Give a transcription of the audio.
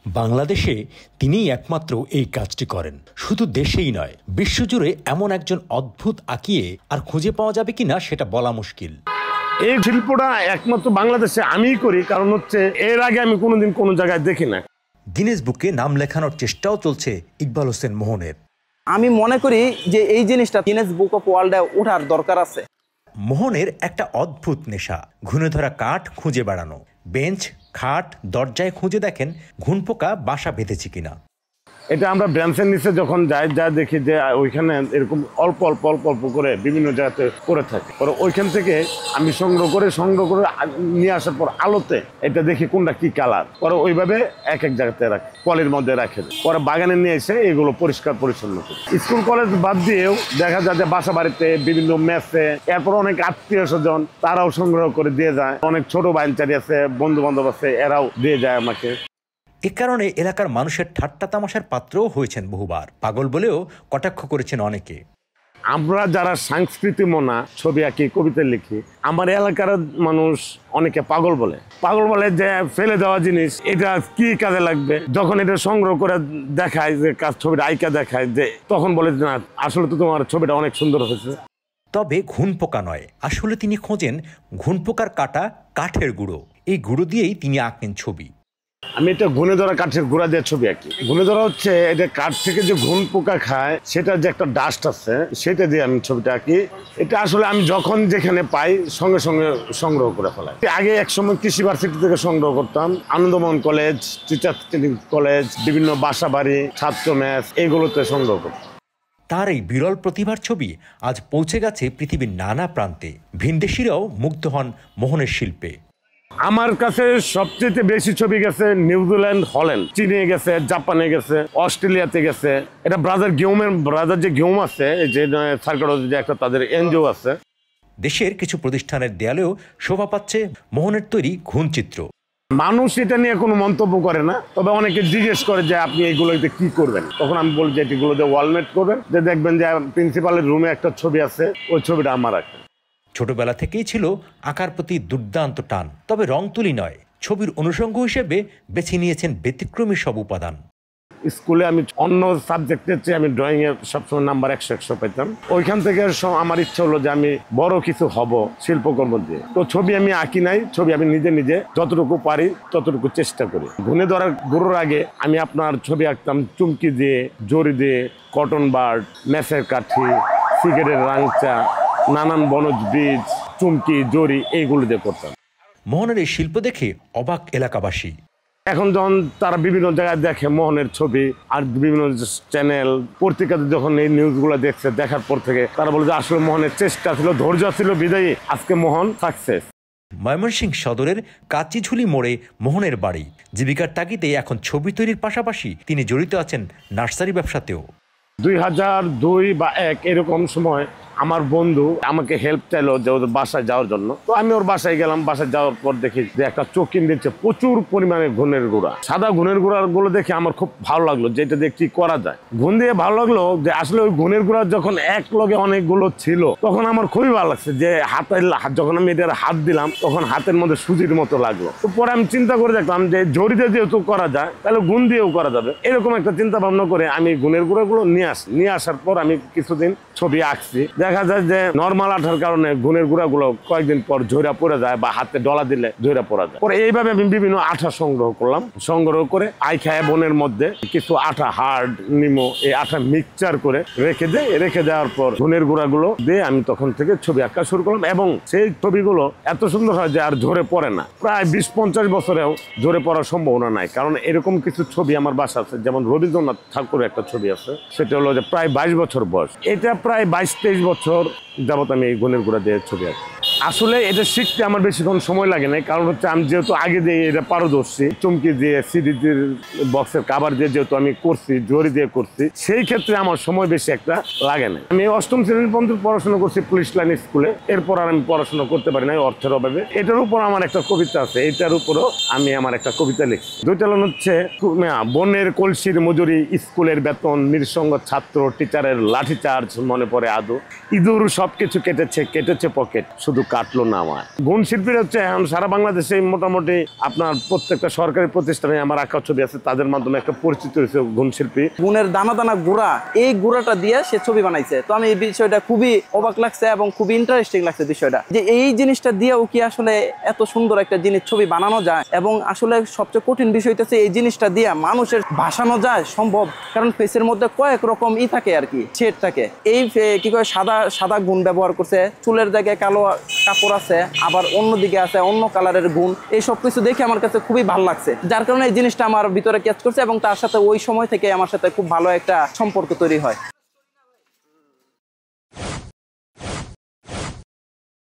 বাংলাদেশে তিনিই একমাত্র এই কাজটি করেন। শুধু দেশেই নয়, বিশ্বজুড়ে এমন একজন অদ্ভুত আঁকিয়ে আর খুঁজে পাওয়া যাবে কিনা সেটা বলা মুশকিল। এই শিল্পটা একমাত্র বাংলাদেশে আমিই করি, কারণ হচ্ছে এর আগে আমি কোনোদিন কোনো জায়গায় দেখি না। গিনেস বুকে নাম লেখানোর চেষ্টাও চলছে ইকবাল হোসেন মোহনের। আমি মনে করি যে এই জিনিসটা গিনেস বুক অফ ওয়ার্ল্ডে ওঠার দরকার আছে। মোহনের একটা অদ্ভুত নেশা, ঘুণে ধরা কাঠ খুঁজে বেড়ানো। বেঞ্চ, খাট, দরজায় খুঁজে দেখেন ঘুণপোকা বাসা বেঁধেছে কিনা। এটা আমরা ব্রাঞ্চের নিচে যখন যাই দেখি যে ওইখানে এরকম অল্প অল্প অল্প অল্প করে বিভিন্ন জায়গাতে করে থাকে। পরে ওইখান থেকে আমি সংগ্রহ করে নিয়ে আসার পর আলোতে এটা দেখি কোনটা কি কালার, পরে ওইভাবে এক এক জায়গাতে রাখে, পলির মধ্যে রাখে। পরে বাগানে নিয়ে এসে এগুলো পরিষ্কার পরিচ্ছন্ন করে। স্কুল কলেজ বাদ দিয়েও দেখা যায় যে বাসা বাড়িতে বিভিন্ন মেসে, এরপর অনেক আত্মীয় স্বজন তারাও সংগ্রহ করে দিয়ে যায়। অনেক ছোট বাইনচারি আছে, বন্ধু বান্ধব আছে, এরাও দিয়ে যায় আমাকে। এ কারণে এলাকার মানুষের ঠাট্টা তামাশার পাত্রও হয়েছেন বহুবার। পাগল বলেও কটাক্ষ করেছেন অনেকে। আমরা যারা সংস্কৃতি মনা, ছবি আঁকি, কবিতা লিখি, আমার এলাকার মানুষ অনেকে পাগল বলে যে ফেলে দেওয়া জিনিস এটা কি কাজে লাগবে। যখন এটা সংগ্রহ করে দেখায়, যে ছবিটা আইকা দেখায়, যে তখন বলে না আসলে তো তোমার ছবিটা অনেক সুন্দর হয়েছে। তবে ঘুণপোকা নয়, আসলে তিনি খোঁজেন ঘুণপোকার কাটা কাঠের গুঁড়ো। এই গুঁড়ো দিয়েই তিনি আঁকেন ছবি। আমি এটা ঘুণে ধরা কাঠের গুঁড়া দিয়ে ছবি আঁকি। ঘুণে ধরা হচ্ছে এটা কাঠ থেকে যে ঘুণ পোকা খায়, সেটার যে একটা ডাস্ট আছে, সেটা দিয়ে আমি ছবিটা আঁকি। এটা আসলে আমি যখন যেখানে পাই সঙ্গে সঙ্গে সংগ্রহ করে ফেলাই। আগে একসময় কৃষি ভার্সিটি থেকে সংগ্রহ করতাম, Ananda Mohan college, teacher training college, বিভিন্ন বাসা বাড়ি, ছাত্র মেস, এগুলোতে সংগ্রহ করতাম। তার এই বিরল প্রতিভার ছবি আজ পৌঁছে গেছে পৃথিবীর নানা প্রান্তে। ভিনদেশীরাও মুগ্ধ হন মোহনের শিল্পে। আমার কাছে সবচেয়ে বেশি ছবি গেছে নিউজিল্যান্ড, হল্যান্ড, চীনে গেছে, জাপানে গেছে, অস্ট্রেলিয়াতে গেছে। এটা ব্রাদার যে গিউম আছে, যে সার্কার যে একটা তাদের এনজিও আছে। দেশের কিছু প্রতিষ্ঠানের দেয়ালেও শোভা পাচ্ছে মোহনের তৈরি ঘুণচিত্র। মানুষ এটা নিয়ে কোনো মন্তব্য করে না, তবে অনেকে জিজ্ঞেস করে যে আপনি এগুলোতে কি করবেন। তখন আমি বলি যে এগুলোতে ওয়ালমেট করবেন, যে দেখবেন যে প্রিন্সিপালের রুমে একটা ছবি আছে, ওই ছবিটা আমার একটা। ছোটবেলা থেকেই ছিল আঁকার প্রতি দুর্দান্ত টান। তবে রং তুলি নয়, ছবির অনুষঙ্গ হিসেবে বেছে নিয়েছেন ব্যতিক্রমী সব উপাদান। স্কুলে আমি অন্য সাবজেক্টের চেয়ে আমি ড্রয়িংয়ে সবসময় নাম্বার 100 পেতাম। ওইখান থেকে আমার ইচ্ছা হলো যে আমি বড় কিছু হব শিল্পকর্ম দিয়ে। তো ছবি আমি আঁকি নাই, ছবি আমি নিজে যতটুকু পারি ততটুকু চেষ্টা করি। ঘুণে ধরার গুঁড়োর আগে আমি আপনার ছবি আঁকতাম চুমকি দিয়ে, জরি দিয়ে, কটন বার্ড, মেসের কাঠি, সিগারেটের রাংচা, নানান বনজ বীজ, চুমকি, জরি, এইগুলো দিয়ে করতাম। মোহনের এই শিল্প দেখে অবাক এলাকাবাসী। এখন যখন তারা বিভিন্ন জায়গায় দেখে মোহনের ছবি, আর বিভিন্ন চ্যানেল পত্রিকাতে যখন এই নিউজগুলো দেখছে, দেখার পর থেকে তারা বলে যে আসলে মোহনের চেষ্টা ছিল, ধৈর্য ছিল, বিদায়ী আজকে মোহন সাকসেস। ময়মনসিংহ সদরের কাচিঝুলি মোড়ে মোহনের বাড়ি। জীবিকার তাগিদে এখন ছবি তৈরির পাশাপাশি তিনি জড়িত আছেন নার্সারি ব্যবসাতেও। 2002 বা 2001 এরকম সময় আমার বন্ধু আমাকে হেল্প চাইলো যে ওদের বাসায় যাওয়ার জন্য। তো আমি ওর বাসায় গেলাম। বাসায় যাওয়ার পর দেখি যে একটা চকিন দিচ্ছে প্রচুর পরিমাণে ঘুণের গুঁড়া, সাদা ঘুণের গুঁড়াগুলো দেখে আমার খুব ভালো লাগলো যে এটা দিয়ে কি করা যায়। ঘুণ দিয়ে ভালো লাগলো যে আসলে ওই ঘুণের গুঁড়া যখন এক লগে অনেকগুলো ছিল, তখন আমার খুবই ভালো লাগছে যে যখন আমি এটার হাত দিলাম, তখন হাতের মধ্যে সুজির মতো লাগলো। তো পরে আমি চিন্তা করে দেখলাম যে জড়িতে যেহেতু করা যায়, তাহলে গুণ দিয়েও করা যাবে। এরকম একটা চিন্তা ভাবনা করে আমি ঘুণের গুঁড়াগুলো নিয়ে আসার পর আমি কিছুদিন ছবি আঁকছি। দেখা যায় যে নর্মাল আঠার কারণে ঘুণের গুঁড়াগুলো কয়েকদিন পর ঝইরা পড়ে যায়, বা হাতে ডলা দিলে ঝইরা পড়া যায়। পরে এইভাবে আমি বিভিন্ন আঠা সংগ্রহ করলাম। সংগ্রহ করে আইখায় বনের মধ্যে কিছু আঠা, হার্ড, নিমো, এই আঠা মিক্সচার করে রেখে দেওয়ার পর ঘুণের গুঁড়াগুলো দিয়ে আমি তখন থেকে ছবি আঁকা শুরু করলাম। এবং সেই ছবিগুলো এত সুন্দর হয় যে আর ঝরে পড়ে না। প্রায় 20-50 বছরেও ঝরে পড়ার সম্ভাবনা নাই, কারণ এরকম কিছু ছবি আমার বাসা আছে। যেমন রবীন্দ্রনাথ ঠাকুরের একটা ছবি আছে, সেটা হলো যে প্রায় 22 বছর বয়স। এটা প্রায় 22-23 বছর যাবত আমি এই ঘুণের গুঁড়া দিয়ে ছবি আঁকি। আসলে এটা শিখতে আমার বেশিক্ষণ সময় লাগে না, কারণ হচ্ছে আমি যেহেতু আগে দিয়ে এটা পারদর্শী, চুমকি দিয়ে, সিডির বক্সের কাভার দিয়ে যেহেতু আমি করছি, জরি দিয়ে করছি, সেই ক্ষেত্রে আমার সময় বেশি একটা লাগে না। আমি 8ম শ্রেণীর পর্যন্ত পড়াশোনা করছি পুলিশ লাইন স্কুলে। এরপর আর আমি পড়াশোনা করতে পারি না অর্থের অভাবে। এটার উপর আমার একটা কবিতা আছে, এটার উপরও আমি আমার একটা কবিতা লিখছি। দুইটা লাইন হচ্ছে, বনের কলসির মজুরি, স্কুলের বেতন, নিঃসঙ্গ ছাত্র, টিচারের লাঠিচার্জ মনে পড়ে আদৌ, ইঁদুর সবকিছু কেটেছে পকেট, শুধু কাটলো না আমার। গুণ শিল্পীরা হচ্ছে এখন সারা বাংলাদেশে মোটামুটি আপনার প্রত্যেকটা সরকারি প্রতিষ্ঠানে আমার আঁকা ছবি আছে, তাদের মাধ্যমে একটা পরিচিত হয়েছে গুণ শিল্পী। গুণের দানা দানা গুঁড়া, এই গুঁড়াটা দিয়ে সে ছবি বানাইছে। তো আমি এই বিষয়টা খুবই অবাক লাগছে এবং খুবই ইন্টারেস্টিং লাগছে বিষয়টা, যে এই জিনিসটা দিয়েও কি আসলে এত সুন্দর একটা জিনিস ছবি বানানো যায়। এবং আসলে সবচেয়ে কঠিন বিষয় হচ্ছে এই জিনিসটা দিয়ে মানুষের ভাসানো যায় সম্ভব, কারণ ফেসের মধ্যে কয়েক রকম থাকে আর কি, শেড থাকে। এই কি করে সাদা গুণ ব্যবহার করছে, চুলের জায়গায় কালো কাপড় আছে, আবার অন্যদিকে আছে অন্য কালারের গুণ। এই সব কিছু দেখে আমার কাছে খুবই ভালো লাগছে, যার কারণে এই জিনিসটা আমার ভিতরে ক্যাচ করছে এবং তার সাথে ওই সময় থেকে আমার সাথে খুব ভালো একটা সম্পর্ক তৈরি হয়।